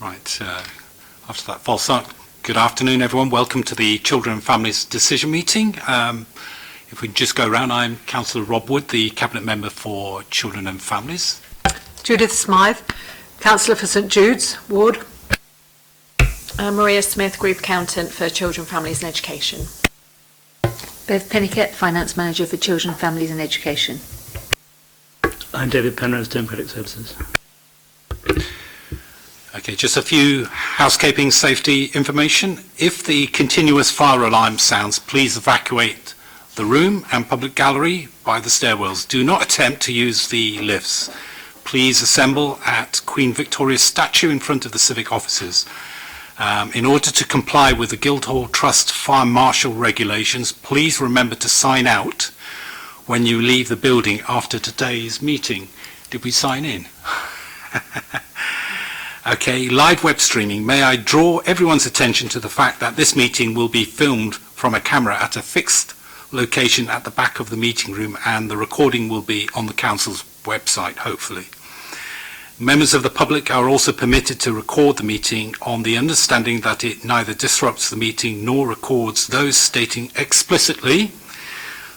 Right, after that false start, good afternoon everyone. Welcome to the Children and Families Decision Meeting. If we can just go around, I'm Councillor Rob Wood, the Cabinet Member for Children and Families. Judith Smythe, Councillor for St Jude's Ward. Maria Smith, Group Accountant for Children, Families and Education. Bev Pennicott, Finance Manager for Children, Families and Education. I'm David Penrose, Democratic Services. Okay, just a few housekeeping safety information. If the continuous fire alarm sounds, please evacuate the room and public gallery by the stairwells. Do not attempt to use the lifts. Please assemble at Queen Victoria's statue in front of the civic offices. In order to comply with the Guildhall Trust Fire Marshal regulations, please remember to sign out when you leave the building after today's meeting. Did we sign in? Okay, live web streaming. May I draw everyone's attention to the fact that this meeting will be filmed from a camera at a fixed location at the back of the meeting room, and the recording will be on the Council's website, hopefully. Members of the public are also permitted to record the meeting on the understanding that it neither disrupts the meeting nor records those stating explicitly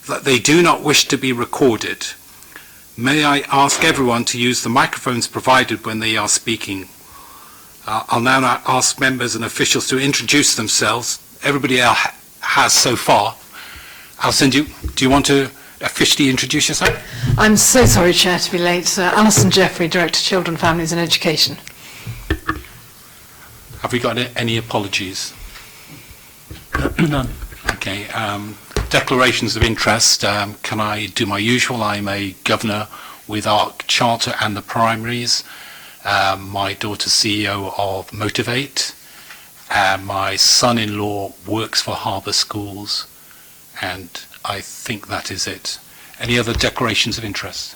that they do not wish to be recorded. May I ask everyone to use the microphones provided when they are speaking. I'll now ask members and officials to introduce themselves. Everybody else has so far. Alison, do you want to officially introduce yourself? I'm so sorry, Chair, to be late. Alison Jeffrey, Director, Children, Families and Education. Have we got any apologies? None. Okay. Declarations of interest. Can I do my usual? I'm a governor with ARC Charter and the primaries. My daughter's CEO of Motivate. My son-in-law works for Harbour Schools. And I think that is it. Any other declarations of interest?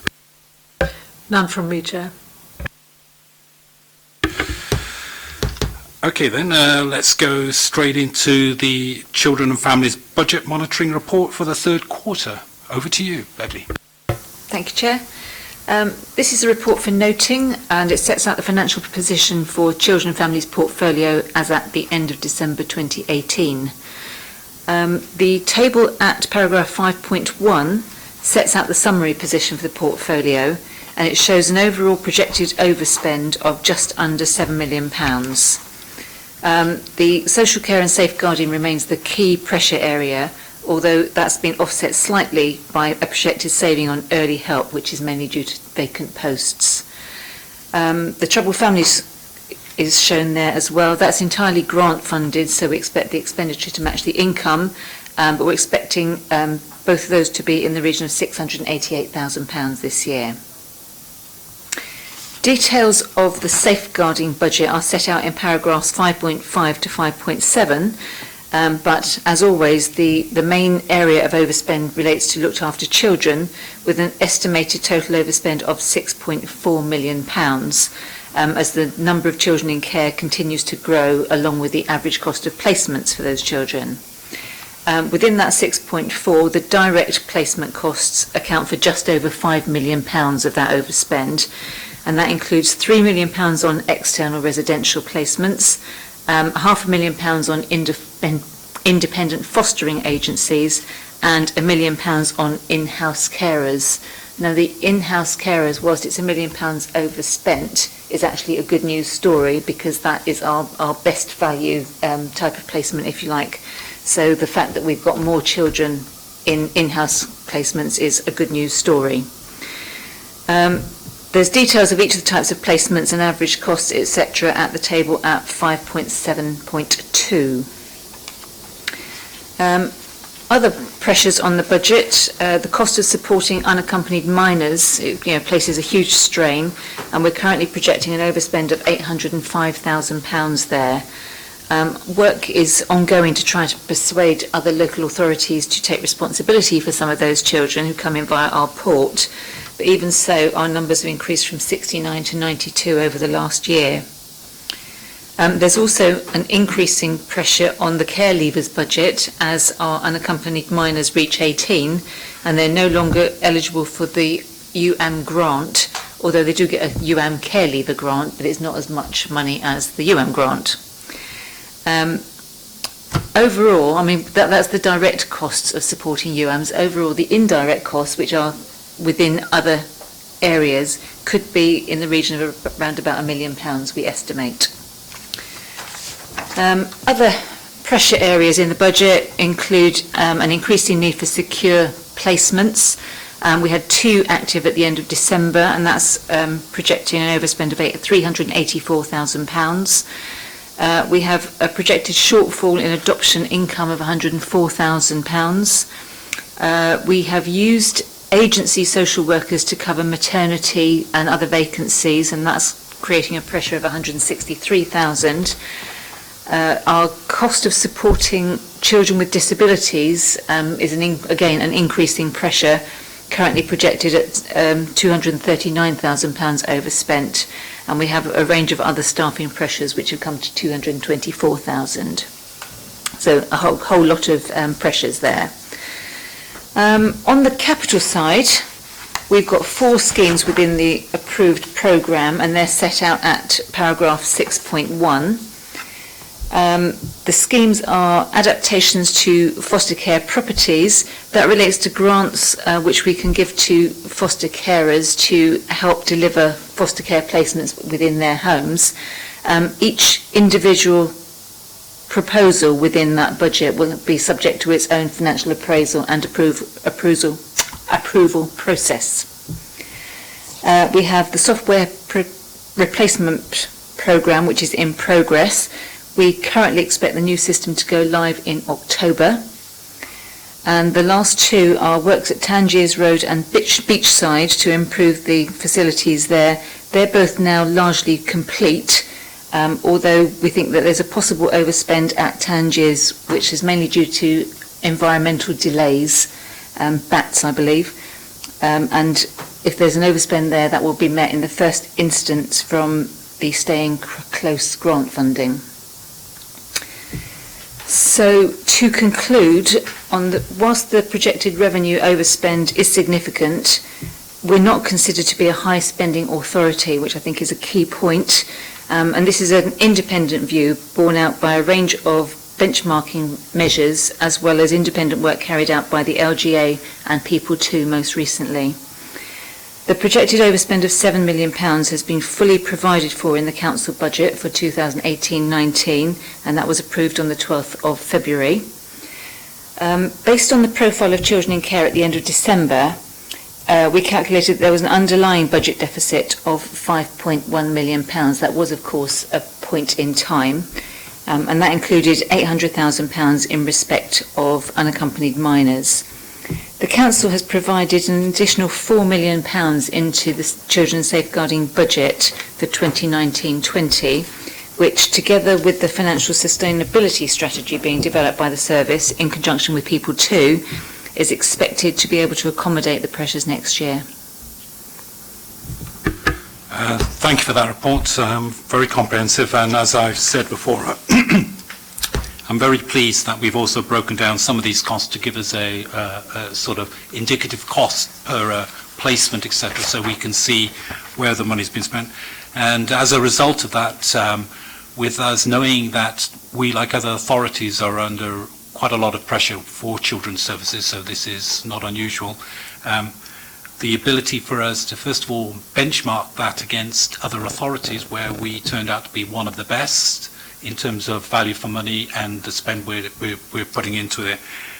None from me, Chair. Okay then, let's go straight into the Children and Families Budget Monitoring Report for the third quarter. Over to you, Beverly. Thank you, Chair. This is a report for noting, and it sets out the financial position for Children and Families portfolio as at the end of December 2018. The table at paragraph 5.1 sets out the summary position for the portfolio, and it shows an overall projected overspend of just under £7 million. The social care and safeguarding remains the key pressure area, although that's been offset slightly by a projected saving on early help, which is mainly due to vacant posts. The troubled families is shown there as well. That's entirely grant funded, so we expect the expenditure to match the income, but we're expecting both of those to be in the region of £688,000 this year. Details of the safeguarding budget are set out in paragraphs 5.5 to 5.7, but as always, the main area of overspend relates to looked after children, with an estimated total overspend of £6.4 million, as the number of children in care continues to grow along with the average cost of placements for those children. Within that 6.4, the direct placement costs account for just over £5 million of that overspend, and that includes £3 million on external residential placements, £500,000 on independent fostering agencies, and £1 million on in-house carers. Now, the in-house carers, whilst it's £1 million overspent, is actually a good news story, because that is our best value type of placement, if you like. So the fact that we've got more children in in-house placements is a good news story. There's details of each of the types of placements and average costs, etc., at the table at 5.7.2. Other pressures on the budget, the cost of supporting unaccompanied minors places a huge strain, and we're currently projecting an overspend of £805,000 there. Work is ongoing to try to persuade other local authorities to take responsibility for some of those children who come in via our port. But even so, our numbers have increased from 69 to 92 over the last year. There's also an increasing pressure on the care leavers budget as our unaccompanied minors reach 18 and they're no longer eligible for the UAM grant, although they do get a UM Care Leaver grant, but it's not as much money as the UM grant. Overall, I mean, that's the direct costs of supporting UMs. Overall, the indirect costs, which are within other areas, could be in the region of around about £1 million, we estimate. Other pressure areas in the budget include an increasing need for secure placements. We had 2 active at the end of December, and that's projecting an overspend of £384,000. We have a projected shortfall in adoption income of £104,000. We have used agency social workers to cover maternity and other vacancies, and that's creating a pressure of £163,000. Our cost of supporting children with disabilities is again an increasing pressure, currently projected at £239,000 overspent, and we have a range of other staffing pressures which have come to £224,000. So a whole lot of pressures there. On the capital side, we've got 4 schemes within the approved programme, and they're set out at paragraph 6.1. The schemes are adaptations to foster care properties. That relates to grants which we can give to foster carers to help deliver foster care placements within their homes. Each individual proposal within that budget will be subject to its own financial appraisal and approval process. We have the software replacement programme, which is in progress. We currently expect the new system to go live in October. And the last 2 are works at Tangiers Road and Beachside to improve the facilities there. They're both now largely complete, although we think that there's a possible overspend at Tangiers, which is mainly due to environmental delays, bats, I believe. And if there's an overspend there, that will be met in the first instance from the Staying Close grant funding. So to conclude, whilst the projected revenue overspend is significant, we're not considered to be a high spending authority, which I think is a key point. And this is an independent view borne out by a range of benchmarking measures, as well as independent work carried out by the LGA and People2 most recently. The projected overspend of £7 million has been fully provided for in the Council budget for 2018-19, and that was approved on the 12th of February. Based on the profile of children in care at the end of December, we calculated there was an underlying budget deficit of £5.1 million. That was, of course, a point in time, and that included £800,000 in respect of unaccompanied minors. The Council has provided an additional £4 million into the Children's Safeguarding budget for 2019-20, which, together with the financial sustainability strategy being developed by the service in conjunction with People2, is expected to be able to accommodate the pressures next year. Thank you for that report. Very comprehensive, and as I've said before, I'm very pleased that we've also broken down some of these costs to give us a sort of indicative cost per placement, etc., so we can see where the money's been spent. And as a result of that, with us knowing that we, like other authorities, are under quite a lot of pressure for children's services, so this is not unusual, the ability for us to, first of all, benchmark that against other authorities where we turned out to be one of the best in terms of value for money and the spend we're putting into it.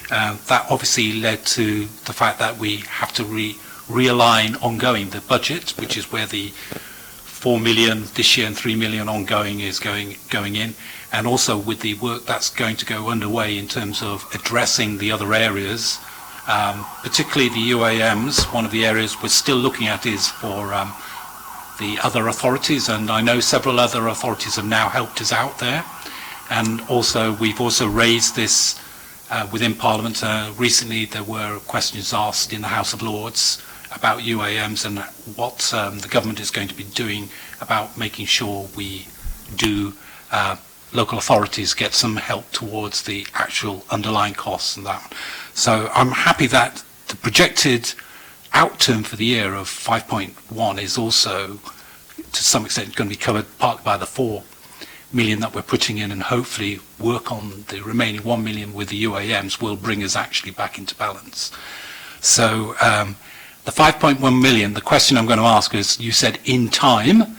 That obviously led to the fact that we have to realign ongoing the budget, which is where the 4 million this year and 3 million ongoing is going in, and also with the work that's going to go underway in terms of addressing the other areas, particularly the UAMs. One of the areas we're still looking at is for the other authorities, and I know several other authorities have now helped us out there. And also, we've also raised this within Parliament. Recently, there were questions asked in the House of Lords about UAMs and what the government is going to be doing about making sure we do local authorities get some help towards the actual underlying costs and that. So I'm happy that the projected outturn for the year of 5.1 is also, to some extent, going to be covered partly by the 4 million that we're putting in, and hopefully work on the remaining 1 million with the UAMs will bring us actually back into balance. So the 5.1 million, the question I'm going to ask is, you said in time,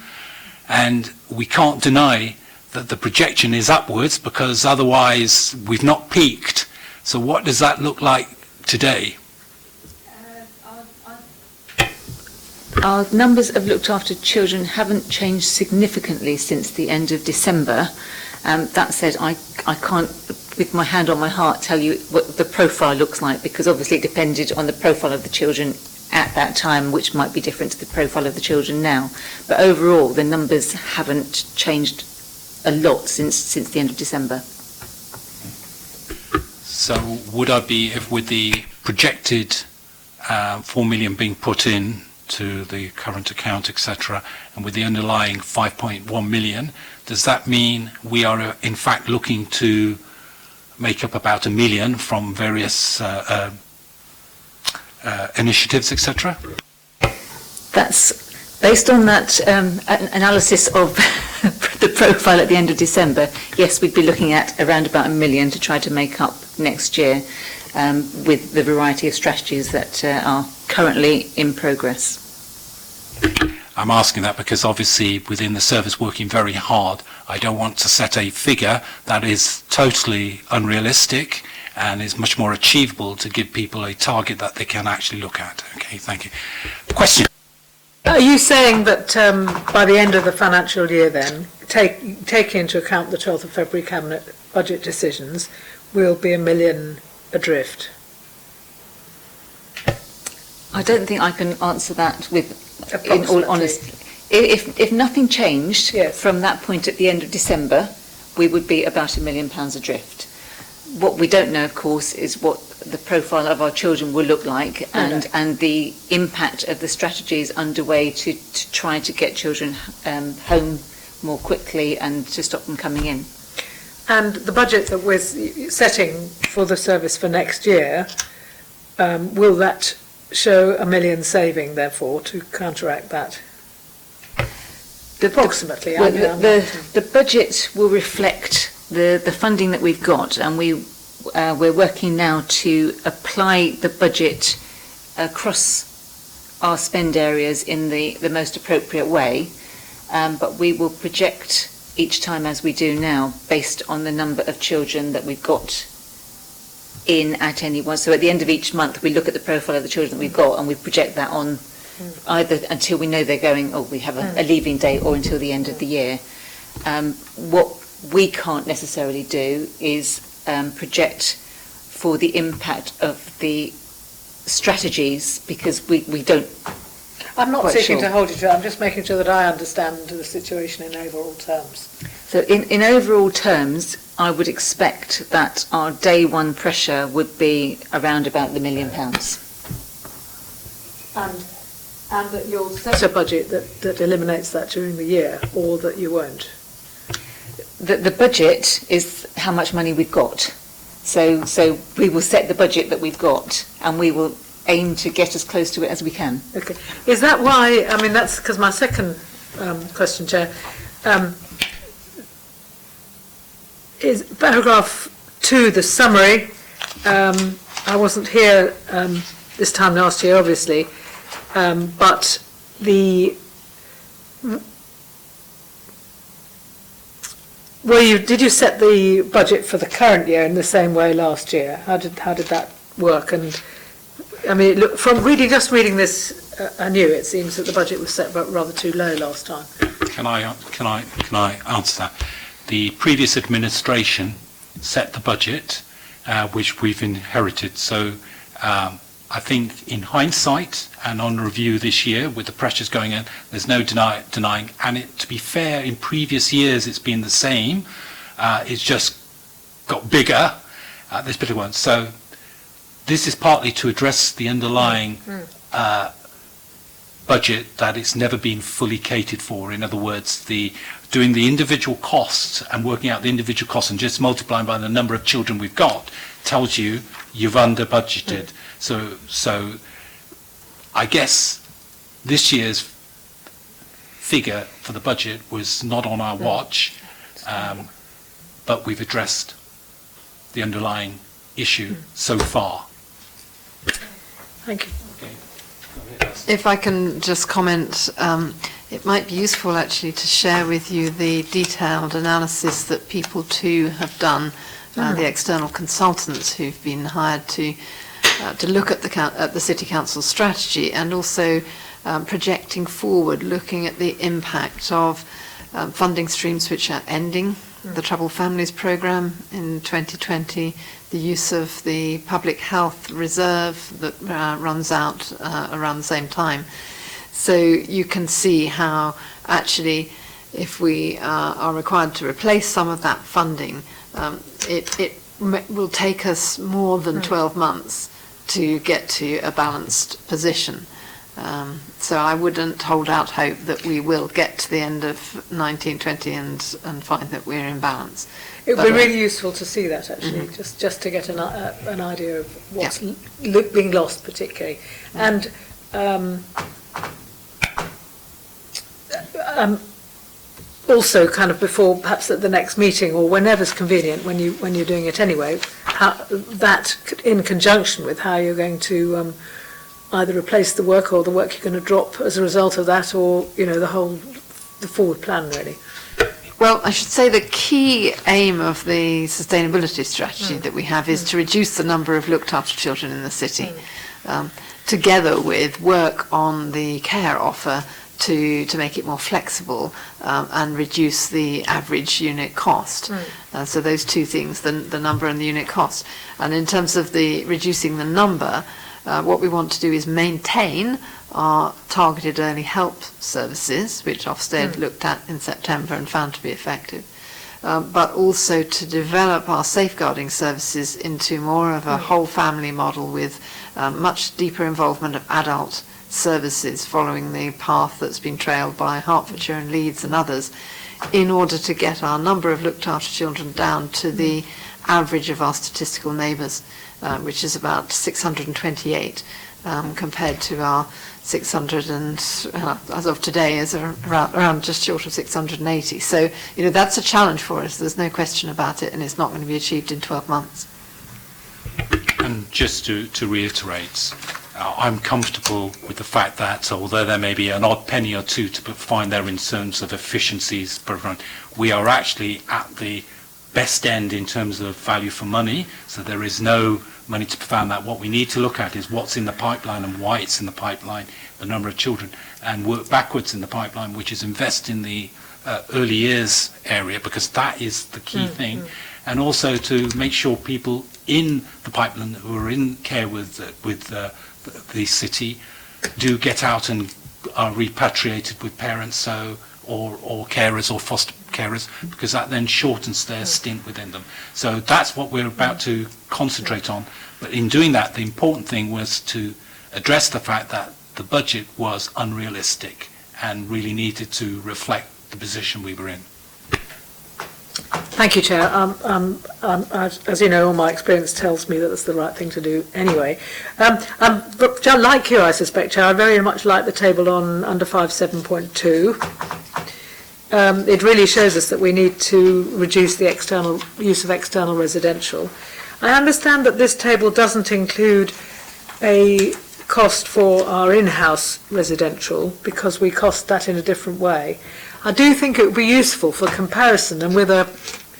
and we can't deny that the projection is upwards because otherwise we've not peaked. So what does that look like today? Our numbers of looked after children haven't changed significantly since the end of December. That said, I can't, with my hand on my heart, tell you what the profile looks like, because obviously it depended on the profile of the children at that time, which might be different to the profile of the children now. But overall, the numbers haven't changed a lot since the end of December. So would I be, if with the projected 4 million being put in to the current account, etc., and with the underlying 5.1 million, does that mean we are in fact looking to make up about 1 million from various initiatives, etc.? That's based on that analysis of the profile at the end of December. Yes, we'd be looking at around about 1 million to try to make up next year, with the variety of strategies that are currently in progress. I'm asking that because obviously within the service working very hard, I don't want to set a figure that is totally unrealistic and is much more achievable to give people a target that they can actually look at. Okay, thank you. Question. Are you saying that by the end of the financial year then, taking into account the 12th of February Cabinet budget decisions, we'll be 1 million adrift? I don't think I can answer that in all honesty. If nothing changed from that point at the end of December, we would be about £1 million adrift. What we don't know, of course, is what the profile of our children will look like, and the impact of the strategies underway to try to get children home more quickly and to stop them coming in. And the budget that we're setting for the service for next year, will that show 1 million saving, therefore, to counteract that? Approximately. The budget will reflect the funding that we've got, and we're working now to apply the budget across our spend areas in the most appropriate way, but we will project each time, as we do now, based on the number of children that we've got in at any one. So at the end of each month, we look at the profile of the children that we've got, and we project that on either until we know they're going, or we have a leaving date, or until the end of the year. What we can't necessarily do is project for the impact of the strategies, because we don't. I'm not seeking to hold you to it, I'm just making sure that I understand the situation in overall terms. So in overall terms, I would expect that our day one pressure would be around about £1 million. And that you'll set a budget that eliminates that during the year, or that you won't? The budget is how much money we've got. So we will set the budget that we've got, and we will aim to get as close to it as we can. Okay. Is that why, I mean, that's because my second question, Chair, is paragraph 2, the summary. I wasn't here this time last year, obviously, but did you set the budget for the current year in the same way last year? How did that work? And I mean, look, from reading this anew, it seems that the budget was set rather too low last time. Can I answer that? The previous administration set the budget, which we've inherited. So I think in hindsight and on review this year, with the pressures going in, there's no denying. And to be fair, in previous years it's been the same. It's just got bigger, this particular one. So this is partly to address the underlying budget that it's never been fully catered for. In other words, doing the individual costs and working out the individual costs and just multiplying by the number of children we've got tells you you've under budgeted. So I guess this year's figure for the budget was not on our watch, but we've addressed the underlying issue so far. Thank you. If I can just comment, it might be useful actually to share with you the detailed analysis that People 2 have done, the external consultants who've been hired to look at the City Council's strategy, and also projecting forward, looking at the impact of funding streams which are ending, the Troubled Families Programme in 2020, the use of the Public Health Reserve that runs out around the same time. So you can see how actually if we are required to replace some of that funding, it will take us more than 12 months to get to a balanced position. So I wouldn't hold out hope that we will get to the end of 1920 and find that we're in balance. It would be really useful to see that, actually, just to get an idea of what's being lost, particularly. And also, kind of before, perhaps at the next meeting or whenever's convenient, when you're doing it anyway, how that in conjunction with how you're going to either replace the work or the work you're going to drop as a result of that, or the forward plan, really. Well, I should say the key aim of the sustainability strategy that we have is to reduce the number of looked after children in the city, together with work on the care offer to make it more flexible and reduce the average unit cost. So those two things, the number and the unit cost. And in terms of the reducing the number, what we want to do is maintain our targeted early help services, which Ofsted looked at in September and found to be effective, but also to develop our safeguarding services into more of a whole family model with much deeper involvement of adult services following the path that's been trailed by Hertfordshire and Leeds and others, in order to get our number of looked after children down to the average of our statistical neighbours, which is about 628, compared to our 600 and, as of today, is around just short of 680. So, that's a challenge for us. There's no question about it, and it's not going to be achieved in 12 months. And just to reiterate, I'm comfortable with the fact that although there may be an odd penny or two to find there in terms of efficiencies per run, we are actually at the best end in terms of value for money. So there is no money to be found. That what we need to look at is what's in the pipeline and why it's in the pipeline, the number of children, and work backwards in the pipeline, which is invest in the early years area, because that is the key thing. And also to make sure people in the pipeline who are in care with the city do get out and are repatriated with parents, or carers or foster carers, because that then shortens their stint within them. So that's what we're about to concentrate on. But in doing that, the important thing was to address the fact that the budget was unrealistic and really needed to reflect the position we were in. Thank you, Chair. As you know, all my experience tells me that that's the right thing to do anyway. But like you, I suspect, Chair, I very much like the table on under 5.7.2. It really shows us that we need to reduce the external use of external residential. I understand that this table doesn't include a cost for our in-house residential, because we cost that in a different way. I do think it would be useful for comparison, and with a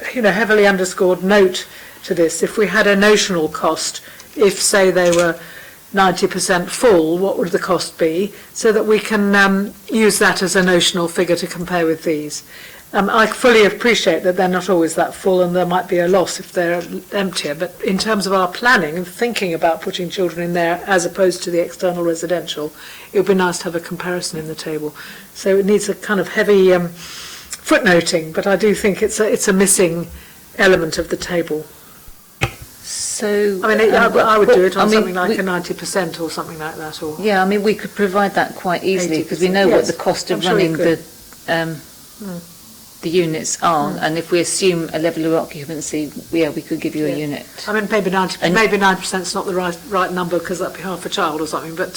heavily underscored note to this, if we had a notional cost, if say they were 90% full, what would the cost be, so that we can use that as a notional figure to compare with these. I fully appreciate that they're not always that full and there might be a loss if they're emptier, but in terms of our planning and thinking about putting children in there as opposed to the external residential, it would be nice to have a comparison in the table. So it needs a kind of heavy footnoting, but I do think it's a missing element of the table. So I mean, I would do it on something like a 90% or something like that. Or yeah, I mean, we could provide that quite easily, because we know what the cost of running the units are, and if we assume a level of occupancy, we could give you a unit. I mean, maybe 9% is not the right number because that'd be half a child or something, but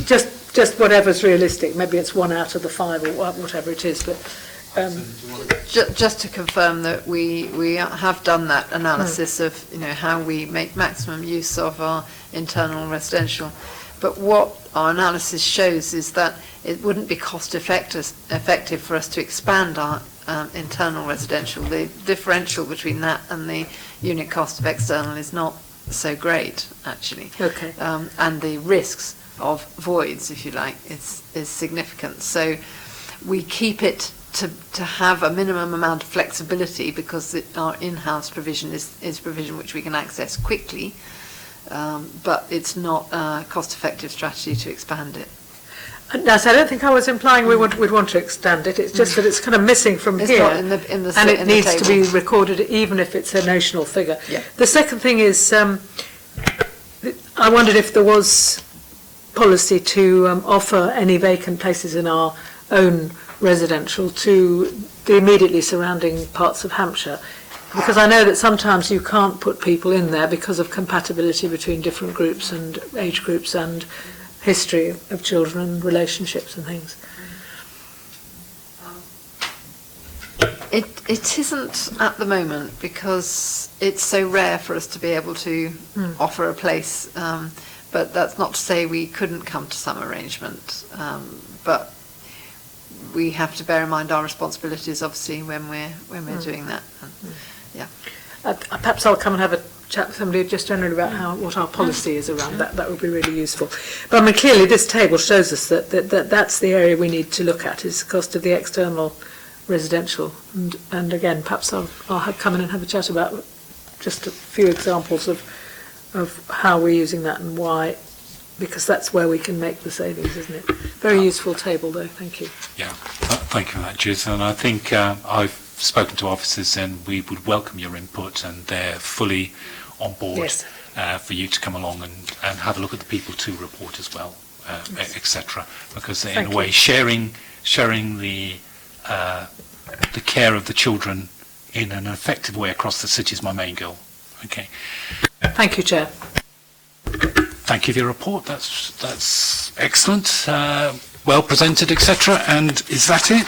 just whatever's realistic. Maybe it's 1 out of the 5 or whatever it is, but. Just to confirm that we have done that analysis of how we make maximum use of our internal residential, but what our analysis shows is that it wouldn't be cost effective for us to expand our internal residential. The differential between that and the unit cost of external is not so great, actually. Okay. And the risks of voids, if you like, is significant. So we keep it to have a minimum amount of flexibility because our in-house provision is provision which we can access quickly, but it's not a cost-effective strategy to expand it. No, so I don't think I was implying we'd want to extend it. It's just that it's kind of missing from It's here, not in the and it needs to be table. recorded, even if it's a notional figure. Yeah. The second thing is, I wondered if there was policy to offer any vacant places in our own residential to the immediately surrounding parts of Hampshire, because I know that sometimes you can't put people in there because of compatibility between different groups and age groups and history of children and relationships and things. It isn't at the moment because it's so rare for us to be able to offer a place, but that's not to say we couldn't come to some arrangement, but we have to bear in mind our responsibilities obviously when we're doing that. Yeah. Perhaps I'll come and have a chat with somebody just generally about what our policy is around that. That would be really useful. But I mean, clearly this table shows us that's the area we need to look at, is the cost of the external residential. And again, perhaps I'll come in and have a chat about just a few examples of how we're using that and why, because that's where we can make the savings, isn't it? Very useful table though, thank you. Yeah, thank you for that, Judith. And I think I've spoken to officers and we would welcome your input, and they're fully on board. Yes. For you to come along and have a look at the People 2 report as well, etc. Because in Thank a way, you. sharing the care of the children in an effective way across the city is my main goal. Okay. Thank you, Chair. Thank you for your report. That's excellent. Well presented, etc. And is that it?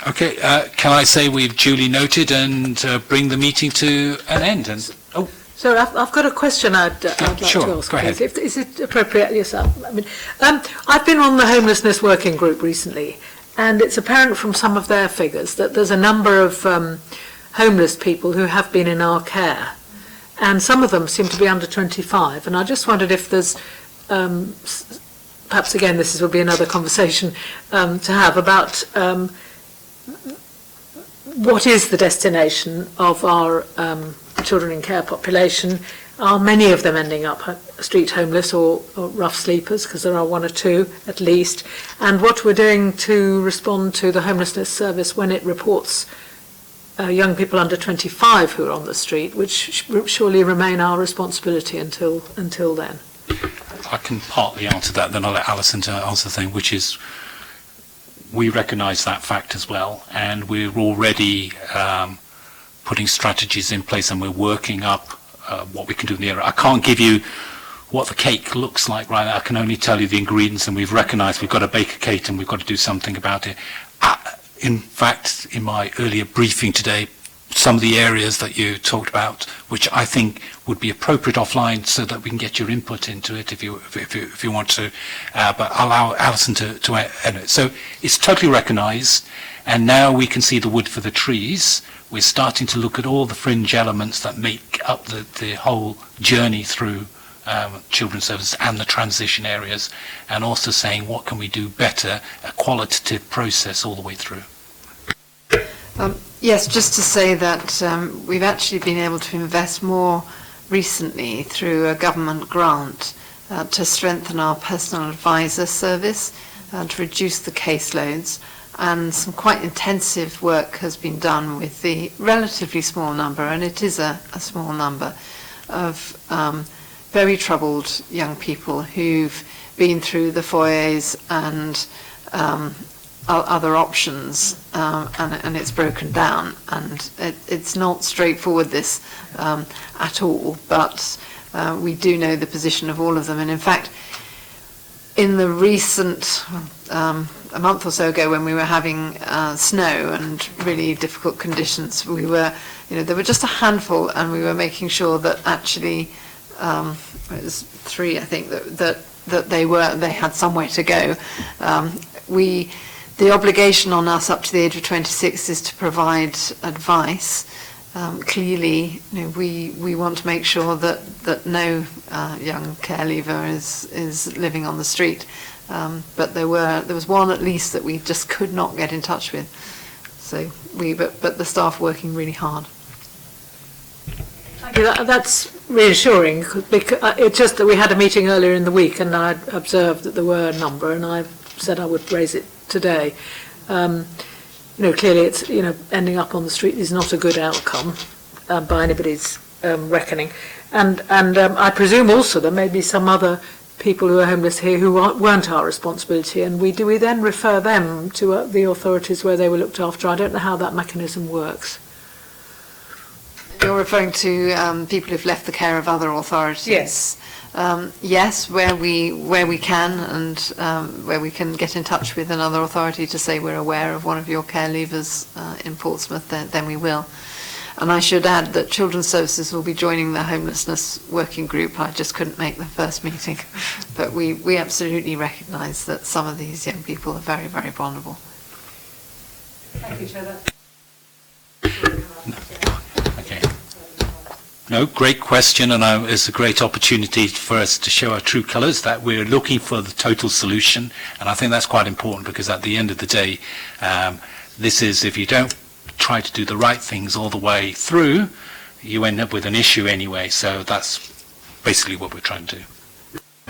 Okay. Can I say we've duly noted and bring the meeting to an end? And So I've got a question I'd like sure, to ask. go ahead. Please. Is it appropriate? Yes, I mean, I've been on the homelessness working group recently, and it's apparent from some of their figures that there's a number of homeless people who have been in our care, and some of them seem to be under 25. And I just wondered if there's, perhaps again this will be another conversation to have about what is the destination of our children in care population. Are many of them ending up street homeless or rough sleepers, because there are 1 or 2 at least, and what we're doing to respond to the homelessness service when it reports young people under 25 who are on the street, which surely remain our responsibility until then. I can partly answer that, then I'll let Alison to answer the thing, which is we recognise that fact as well, and we're already putting strategies in place, and we're working up what we can do in the area. I can't give you what the cake looks like right now. I can only tell you the ingredients, and we've recognised we've got to bake a cake and we've got to do something about it. In fact, in my earlier briefing today, some of the areas that you talked about, which I think would be appropriate offline so that we can get your input into it if you want to, but I'll allow Alison to edit it. So it's totally recognised, and now we can see the wood for the trees. We're starting to look at all the fringe elements that make up the whole journey through children's services and the transition areas, and also saying what can we do better, a qualitative process all the way through. Yes, just to say that we've actually been able to invest more recently through a government grant to strengthen our personal advisor service, to reduce the caseloads, and some quite intensive work has been done with the relatively small number, and it is a small number, of very troubled young people who've been through the foyers and other options, and it's broken down, and it's not straightforward this at all, but we do know the position of all of them. And in fact, in the recent, a month or so ago, when we were having snow and really difficult conditions, we were, there were just a handful, and we were making sure that actually, it was 3, I think, that they had somewhere to go. The obligation on us up to the age of 26 is to provide advice. Clearly, we want to make sure that no young care leaver is living on the street. But there was one at least that we just could not get in touch with. So but the staff working really hard. Thank you. That's reassuring, because it's just that we had a meeting earlier in the week, and I observed that there were a number, and I said I would raise it today. Clearly it's, ending up on the street is not a good outcome by anybody's reckoning. And I presume also there may be some other people who are homeless here who weren't our responsibility, and do we then refer them to the authorities where they were looked after? I don't know how that mechanism works. You're referring to people who've left the care of other authorities? Yes. Yes, where we can, and where we can get in touch with another authority to say we're aware of one of your care leavers in Portsmouth, then we will. And I should add that Children's Services will be joining the homelessness working group. I just couldn't make the first meeting, but we absolutely recognise that some of these young people are very, very vulnerable. Thank you, Chair. Okay. No, great question, and it's a great opportunity for us to show our true colours, that we're looking for the total solution, and I think that's quite important, because at the end of the day, this is, if you don't try to do the right things all the way through, you end up with an issue anyway, so that's basically what we're trying to do.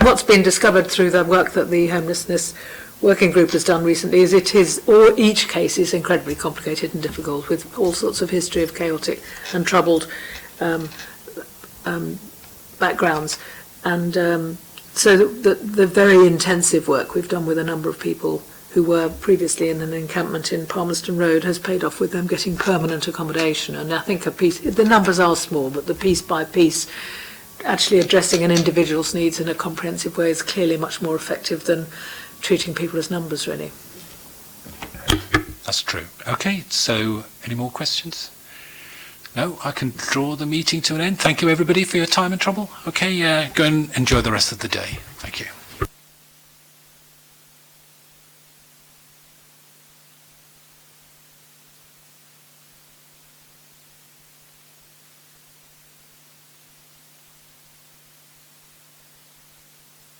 What's been discovered through the work that the homelessness working group has done recently is each case is incredibly complicated and difficult, with all sorts of history of chaotic and troubled backgrounds, and so the very intensive work we've done with a number of people who were previously in an encampment in Palmerston Road has paid off with them getting permanent accommodation. And I think the numbers are small, but the piece by piece, actually addressing an individual's needs in a comprehensive way is clearly much more effective than treating people as numbers, really. That's true. Okay, so any more questions? No, I can draw the meeting to an end. Thank you, everybody, for your time and trouble. Okay, go and enjoy the rest of the day. Thank you.